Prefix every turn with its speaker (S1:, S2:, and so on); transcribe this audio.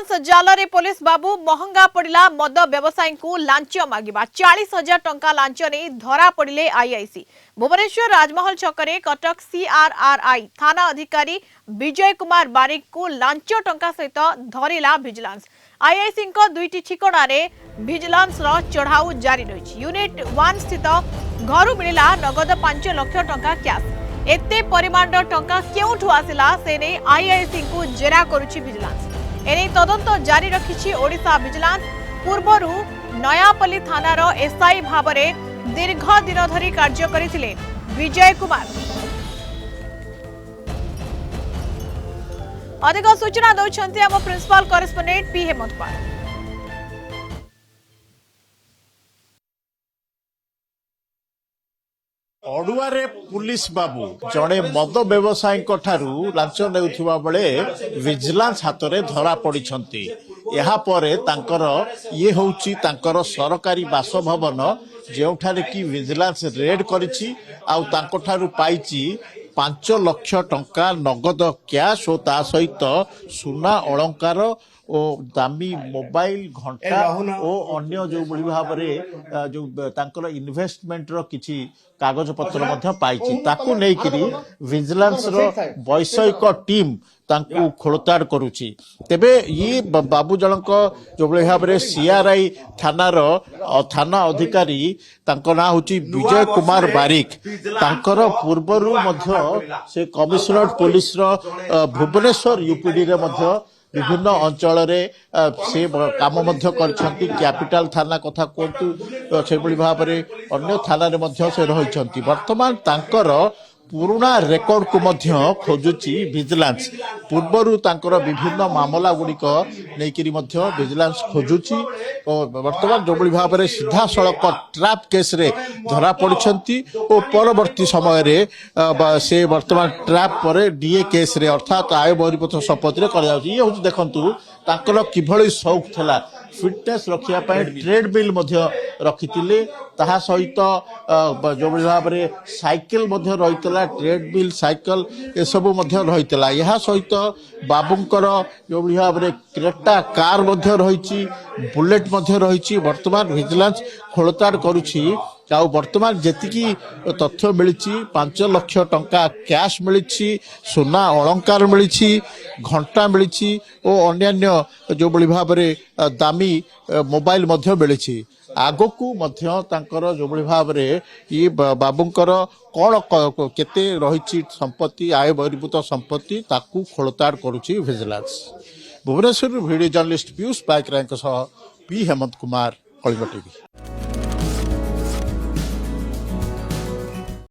S1: Vigilance जाल police बाबू महंगा पड़ा मद व्यवसायी को लांच मागिबा 40,000 टंका लांच नहीं धरा पड़े आईआईसी भुवनेश्वर राजमहल छकरे कटक सीआरआरआई थाना अधिकारी विजय कुमार बारिक को लांच टंका सहित धरिला विजिलेंस आईआईसी दुईटी ठिकाना विजिलेंस चढ़ाऊ जारी रही यूनिट 1 स्थित घर मिला नगद 5 लाख टंका कैश एते परिमाण टंका क्योंठू आसिला से नहीं आईआईसी को जेरा करुछि विजिलेंस एने तदंत जारी रखिछि ओडिशा विजिलेंस पूर्वरु नयापल्ली थानार एसआई भावरे दीर्घ दिन धरी कार्य करथिले विजय कुमार। अधिक सूचना दौरान आम principal correspondent P Hemant Kumar.
S2: अड़ुआरे पुलिस बाबू जड़े मद व्यवसायी लांच नेउथिबा बेले विजिलेंस हाथ में धरा पड़िछंती। यहाँ परे तांकर ये होउची तांकर सरकारी बासभवन जेउठारे कि विजिलेंस रेड करिछि आउ तांको ठारू पाइछि 5 लाख टंका नगद कैश और ता सहित सुना अलंकार और दामी मोबाइल घंटा और अन्य जो बड़ी भाव में जो तांकर इन्वेस्टमेंट रो किछि कागज पत्र मध्य पाइछि ताकू नै करी विजिलेंस रो वैषयिक टीम तांकू खोलताड़ करुछि। तेबे ये बाबू जनक जो बड़ी भाव में सीआरआई थानार थाना अधिकारी तांको ना होछि विजय कुमार बारिक तांकर पूर्वरु मध्य से कमिश्नरेट पुलिस रो भुवनेश्वर यूपीडी रे मध्य विभिन्न अंचल से काम करछंती। कैपिटल थाना कथा कहतु से भाव में अन्य थाना से रही वर्तमान तांकर पुराना रेकर्ड को मध्य खोजुची विजिलेंस पूर्वरु तांकर विभिन्न मामला गुड़िक नहीं विजिलेंस खोजुची और वर्तमान जो भाव में सीधा सड़क ट्रैप केस रे धरा पड़ती और परवर्ती समय रे से वर्तमान ट्रैप पर डीए केस रे अर्थात आय बहिर्भूत संपत्ति ये देखंतु तांकर किभଳି शौक थिला फिटनेस रखिया ट्रेडमिल रखिथिले ताहा सहित जो भाव में साइकिल रही ट्रेडमिल साइकिल ये सब रही यह सहित बाबूंकर जो भाव में क्रेटा कार रही बुलेट रही वर्तमान विजिलेंस खोलताड़ करुछि। वर्तमान जी तथ्य मिली 5 लाख टंका कैश मिली सुना अलंकार मिली घंटा मिली और अन्य जो भाव में दामी मोबाइल मिली आगकू जो भाव में ये बाबूंकर कौन केते रही संपत्ति आय बहिर्भूत संपत्ति ताकू खोलताड़ करुछि vigilance. Bhubaneswar video journalist Piyush Paikaray P Hemant Kumar Kalinga TV.